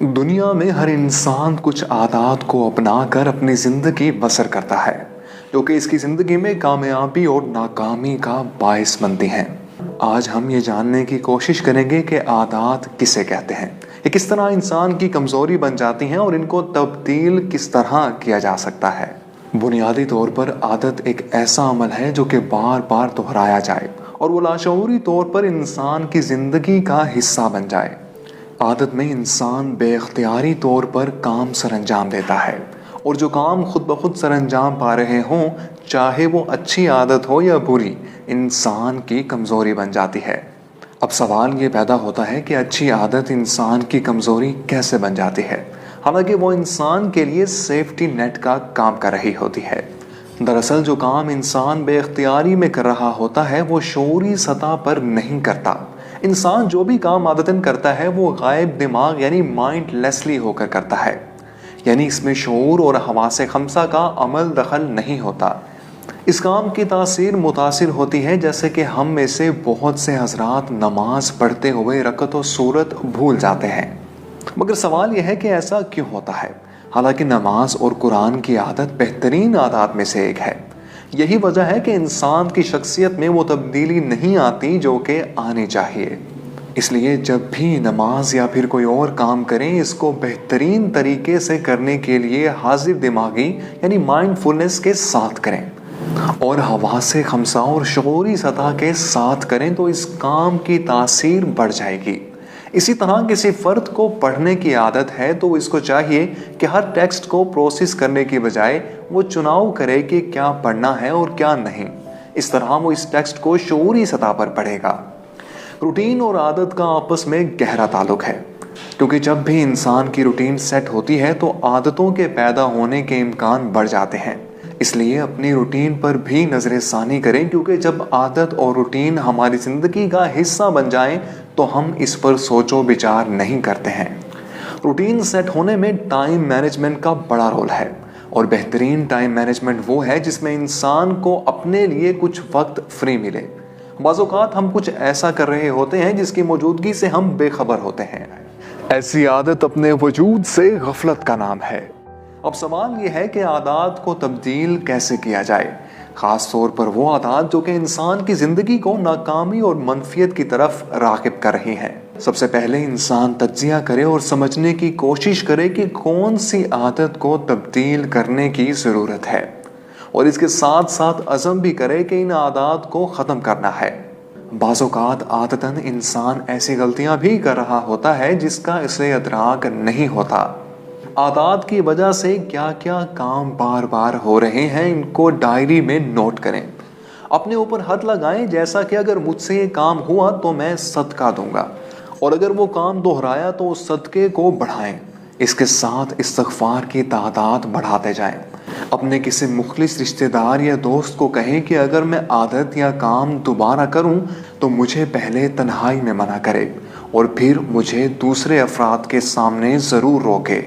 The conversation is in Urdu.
دنیا میں ہر انسان کچھ عادات کو اپنا کر اپنی زندگی بسر کرتا ہے جو کہ اس کی زندگی میں کامیابی اور ناکامی کا باعث بنتی ہیں۔ آج ہم یہ جاننے کی کوشش کریں گے کہ عادات کسے کہتے ہیں، یہ کس طرح انسان کی کمزوری بن جاتی ہیں اور ان کو تبدیل کس طرح کیا جا سکتا ہے۔ بنیادی طور پر عادت ایک ایسا عمل ہے جو کہ بار بار دہرایا جائے اور وہ لاشعوری طور پر انسان کی زندگی کا حصہ بن جائے۔ عادت میں انسان بے اختیاری طور پر کام سر انجام دیتا ہے اور جو کام خود بخود سر انجام پا رہے ہوں، چاہے وہ اچھی عادت ہو یا بری، انسان کی کمزوری بن جاتی ہے۔ اب سوال یہ پیدا ہوتا ہے کہ اچھی عادت انسان کی کمزوری کیسے بن جاتی ہے، حالانکہ وہ انسان کے لیے سیفٹی نیٹ کا کام کر رہی ہوتی ہے۔ دراصل جو کام انسان بے اختیاری میں کر رہا ہوتا ہے وہ شعوری سطح پر نہیں کرتا۔ انسان جو بھی کام عادتاً کرتا ہے وہ غائب دماغ یعنی مائنڈ لیسلی ہو کر کرتا ہے، یعنی اس میں شعور اور حواس خمسہ کا عمل دخل نہیں ہوتا۔ اس کام کی تاثیر متاثر ہوتی ہے، جیسے کہ ہم میں سے بہت سے حضرات نماز پڑھتے ہوئے رکعت و سورت بھول جاتے ہیں۔ مگر سوال یہ ہے کہ ایسا کیوں ہوتا ہے، حالانکہ نماز اور قرآن کی عادت بہترین عادات میں سے ایک ہے۔ یہی وجہ ہے کہ انسان کی شخصیت میں وہ تبدیلی نہیں آتی جو کہ آنی چاہیے۔ اس لیے جب بھی نماز یا پھر کوئی اور کام کریں، اس کو بہترین طریقے سے کرنے کے لیے حاضر دماغی یعنی مائنڈ فلنس کے ساتھ کریں اور حواس خمسہ اور شعوری سطح کے ساتھ کریں تو اس کام کی تاثیر بڑھ جائے گی۔ اسی طرح کسی فرد کو پڑھنے کی عادت ہے تو اس کو چاہیے کہ ہر ٹیکسٹ کو پروسیس کرنے کی بجائے وہ چناؤ کرے کہ کیا پڑھنا ہے اور کیا نہیں۔ اس طرح وہ اس ٹیکسٹ کو شعوری سطح پر پڑھے گا۔ روٹین اور عادت کا آپس میں گہرا تعلق ہے، کیونکہ جب بھی انسان کی روٹین سیٹ ہوتی ہے تو عادتوں کے پیدا ہونے کے امکان بڑھ جاتے ہیں۔ اس لیے اپنی روٹین پر بھی نظر ثانی کریں، کیونکہ جب عادت اور روٹین ہماری زندگی کا حصہ بن جائیں تو ہم اس پر سوچ و بچار نہیں کرتے ہیں۔ روٹین سیٹ ہونے میں ٹائم مینجمنٹ کا بڑا رول ہے، اور بہترین ٹائم مینجمنٹ وہ ہے جس میں انسان کو اپنے لیے کچھ وقت فری ملے۔ بعض اوقات ہم کچھ ایسا کر رہے ہوتے ہیں جس کی موجودگی سے ہم بے خبر ہوتے ہیں۔ ایسی عادت اپنے وجود سے غفلت کا نام ہے۔ اب سوال یہ ہے کہ عادات کو تبدیل کیسے کیا جائے، خاص طور پر وہ عادات جو کہ انسان کی زندگی کو ناکامی اور منفیت کی طرف راغب کر رہی ہیں۔ سب سے پہلے انسان تجزیہ کرے اور سمجھنے کی کوشش کرے کہ کون سی عادت کو تبدیل کرنے کی ضرورت ہے، اور اس کے ساتھ ساتھ عزم بھی کرے کہ ان عادات کو ختم کرنا ہے۔ بعض اوقات عادتاً انسان ایسی غلطیاں بھی کر رہا ہوتا ہے جس کا اسے ادراک نہیں ہوتا۔ عادات کی وجہ سے کیا کیا کام بار بار ہو رہے ہیں، ان کو ڈائری میں نوٹ کریں۔ اپنے اوپر حد لگائیں، جیسا کہ اگر مجھ سے یہ کام ہوا تو میں صدقہ دوں گا، اور اگر وہ کام دہرایا تو اس صدقے کو بڑھائیں۔ اس کے ساتھ استغفار کی تعداد بڑھاتے جائیں۔ اپنے کسی مخلص رشتہ دار یا دوست کو کہیں کہ اگر میں عادت یا کام دوبارہ کروں تو مجھے پہلے تنہائی میں منع کرے اور پھر مجھے دوسرے افراد کے سامنے ضرور روکے۔